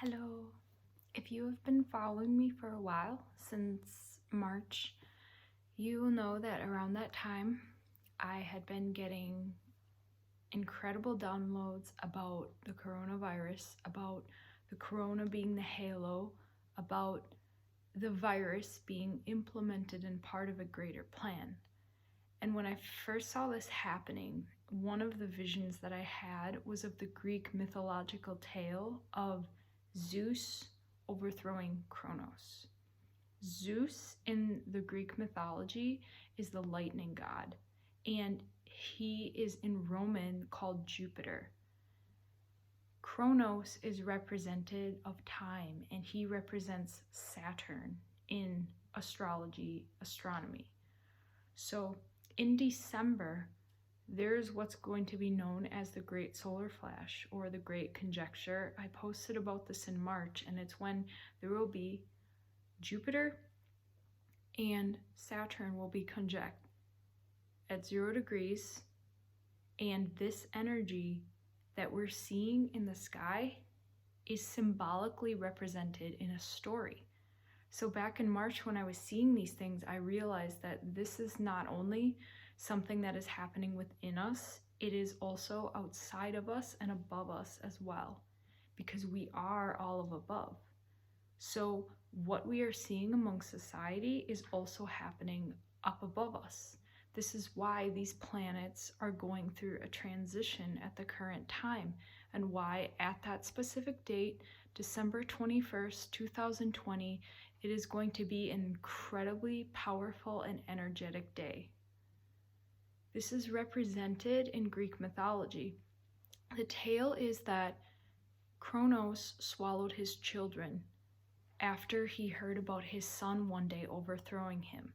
Hello. If you have been following me for a while, since March, you will know that around that time I had been getting incredible downloads about the coronavirus, about the corona being the halo, about the virus being implemented and part of a greater plan. And when I first saw this happening, one of the visions that I had was of the Greek mythological tale of Zeus overthrowing Kronos. Zeus in the Greek mythology is the lightning god, and he is in Roman called Jupiter. Kronos is represented of time, and he represents Saturn in astrology, astronomy. So in December, there's what's going to be known as the Great Solar Flash or the Great Conjecture. I posted about this in March, and it's when there will be Jupiter and Saturn will be conjunct at 0 degrees, and this energy that we're seeing in the sky is symbolically represented in a story. So back in March when I was seeing these things, I realized that this is not only something that is happening within us, it is also outside of us and above us as well, because we are all of above. So what we are seeing among society is also happening up above us. This is why these planets are going through a transition at the current time, and why at that specific date, December 21st, 2020, it is going to be an incredibly powerful and energetic day. This is represented in Greek mythology. The tale is that Kronos swallowed his children after he heard about his son one day overthrowing him.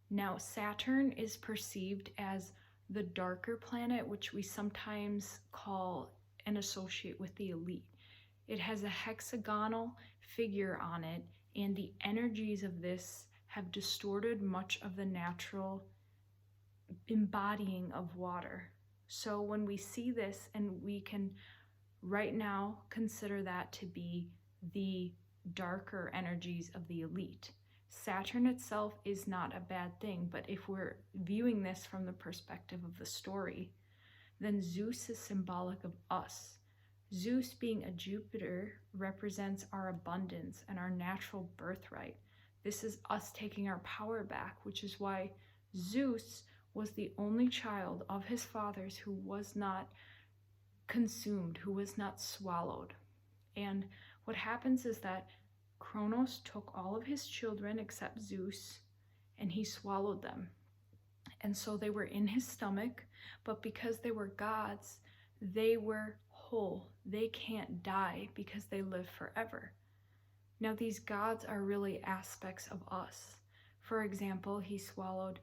Now, Saturn is perceived as the darker planet, which we sometimes call and associate with the elite. It has a hexagonal figure on it, and the energies of this have distorted much of the natural embodying of water. So when we see this, and we can right now consider that to be the darker energies of the elite. Saturn itself is not a bad thing, but if we're viewing this from the perspective of the story, then Zeus is symbolic of us. Zeus, being a Jupiter, represents our abundance and our natural birthright. This is us taking our power back, which is why Zeus was the only child of his fathers who was not consumed, who was not swallowed. And what happens is that Kronos took all of his children except Zeus, and he swallowed them. And so they were in his stomach, but because they were gods, they were whole. They can't die because they live forever. Now, these gods are really aspects of us. For example, he swallowed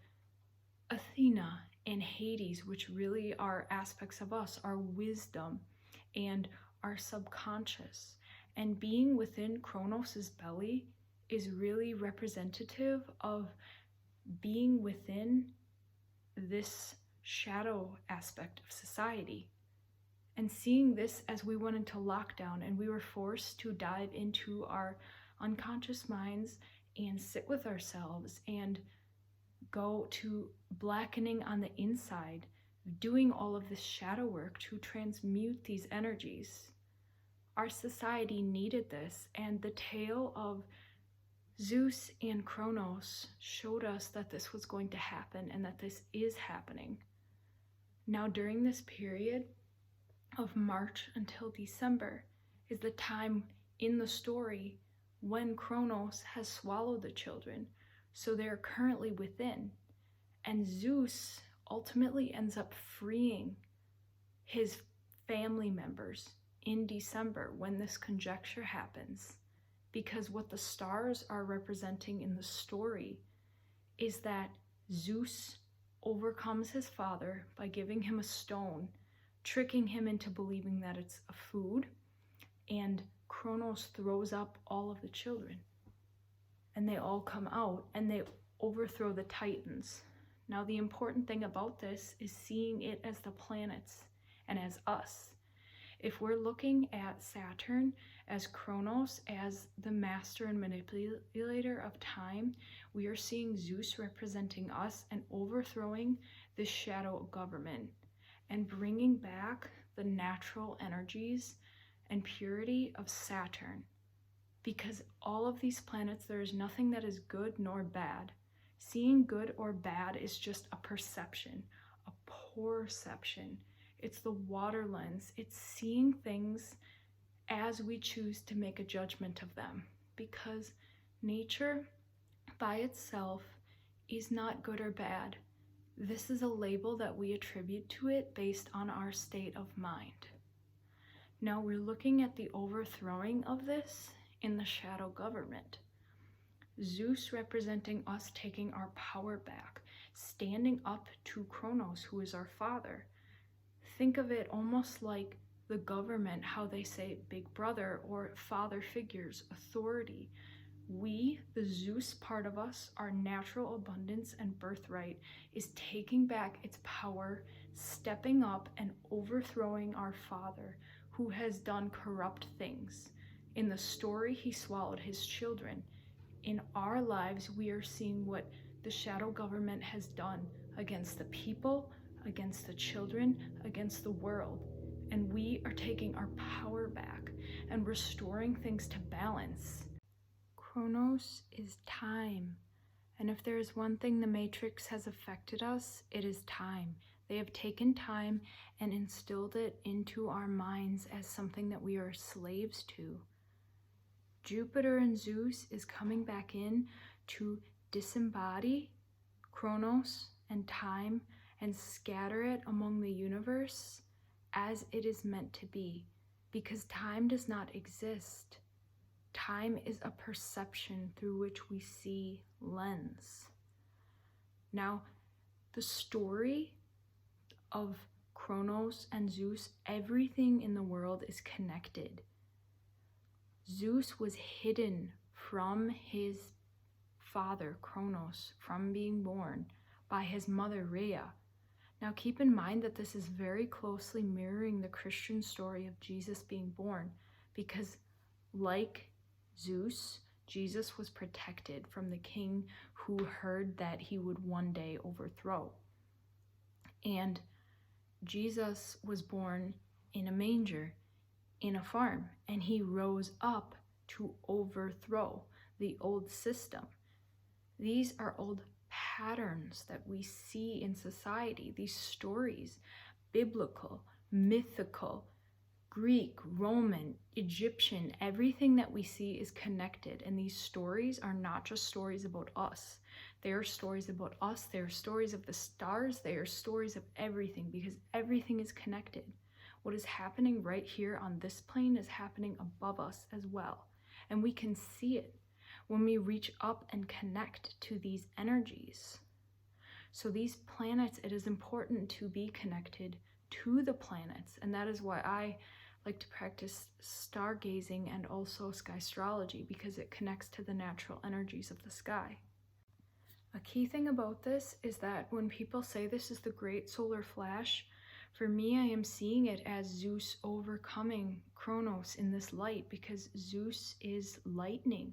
Athena and Hades, which really are aspects of us, our wisdom and our subconscious. And being within Kronos's belly is really representative of being within this shadow aspect of society. And seeing this as we went into lockdown and we were forced to dive into our unconscious minds and sit with ourselves and go to blackening on the inside, doing all of this shadow work to transmute these energies. Our society needed this, and the tale of Zeus and Kronos showed us that this was going to happen and that this is happening. Now, during this period of March until December is the time in the story when Kronos has swallowed the children, so they're currently within. And Zeus ultimately ends up freeing his family members in December when this conjecture happens, because what the stars are representing in the story is that Zeus overcomes his father by giving him a stone, tricking him into believing that it's a food, and Kronos throws up all of the children, and they all come out and they overthrow the Titans. Now, the important thing about this is seeing it as the planets and as us. If we're looking at Saturn as Kronos, as the master and manipulator of time, we are seeing Zeus representing us and overthrowing this shadow government and bringing back the natural energies and purity of Saturn. Because all of these planets, there is nothing that is good nor bad. Seeing good or bad is just a perception, a perception. It's the water lens. It's seeing things as we choose to make a judgment of them. Because nature by itself is not good or bad. This is a label that we attribute to it based on our state of mind. Now we're looking at the overthrowing of this in the shadow government. Zeus representing us taking our power back, standing up to Kronos, who is our father. Think of it almost like the government, how they say big brother or father figures, authority. We, the Zeus part of us, our natural abundance and birthright, is taking back its power, stepping up and overthrowing our father, who has done corrupt things. In the story, he swallowed his children. In our lives, we are seeing what the shadow government has done against the people, against the children, against the world. And we are taking our power back and restoring things to balance. Kronos is time. And if there is one thing the Matrix has affected us, it is time. They have taken time and instilled it into our minds as something that we are slaves to. Jupiter and Zeus is coming back in to disembody Kronos and time and scatter it among the universe as it is meant to be, because time does not exist. Time is a perception through which we see lens. Now, the story of Kronos and Zeus, everything in the world is connected. Zeus was hidden from his father, Kronos, from being born by his mother, Rhea. Now keep in mind that this is very closely mirroring the Christian story of Jesus being born, because like Zeus, Jesus was protected from the king who heard that he would one day overthrow. And Jesus was born in a manger, in a farm, and he rose up to overthrow the old system. These are old patterns that we see in society, these stories, biblical, mythical, Greek, Roman, Egyptian, everything that we see is connected. And these stories are not just stories about us. They are stories about us. They are stories of the stars. They are stories of everything, because everything is connected. What is happening right here on this plane is happening above us as well. And we can see it when we reach up and connect to these energies. So these planets, it is important to be connected to the planets. And that is why I like to practice stargazing and also sky astrology, because it connects to the natural energies of the sky. A key thing about this is that when people say this is the great solar flash, for me, I am seeing it as Zeus overcoming Kronos in this light, because Zeus is lightning.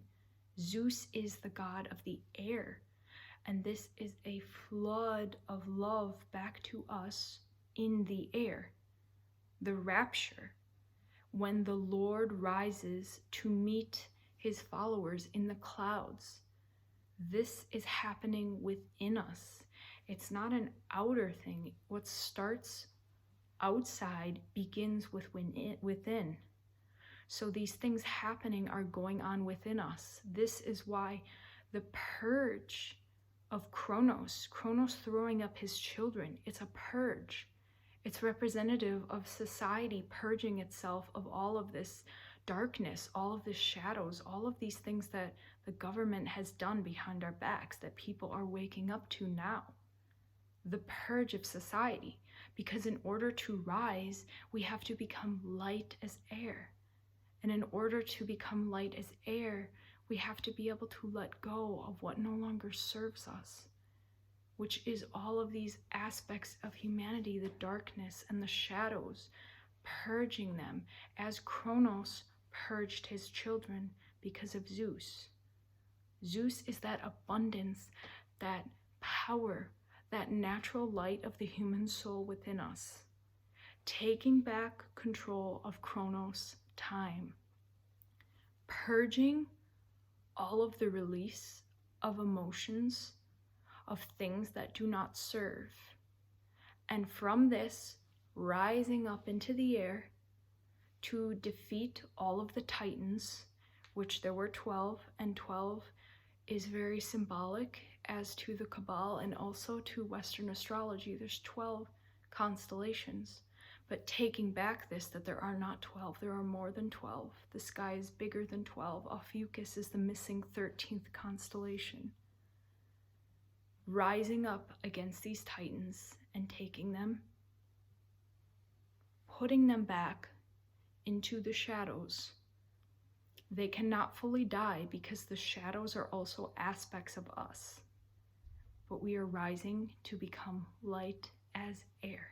Zeus is the god of the air. And this is a flood of love back to us in the air. The rapture, when the Lord rises to meet his followers in the clouds. This is happening within us. It's not an outer thing. What starts outside begins within. So these things happening are going on within us. This is why the purge of Kronos throwing up his children, it's a purge. It's representative of society purging itself of all of this darkness, all of the shadows, all of these things that the government has done behind our backs that people are waking up to now. The purge of society. Because in order to rise, we have to become light as air. And in order to become light as air, we have to be able to let go of what no longer serves us, which is all of these aspects of humanity, the darkness and the shadows, purging them as Kronos purged his children because of Zeus. Zeus is that abundance, that power, that natural light of the human soul within us, taking back control of Kronos time, purging all of the release of emotions, of things that do not serve, and from this rising up into the air to defeat all of the Titans, which there were 12, and 12 is very symbolic as to the Cabal and also to Western astrology. There's 12 constellations, but taking back this, that there are not 12, there are more than 12. The sky is bigger than 12. Ophiuchus is the missing 13th constellation. Rising up against these Titans and taking them, putting them back into the shadows. They cannot fully die because the shadows are also aspects of us. But we are rising to become light as air.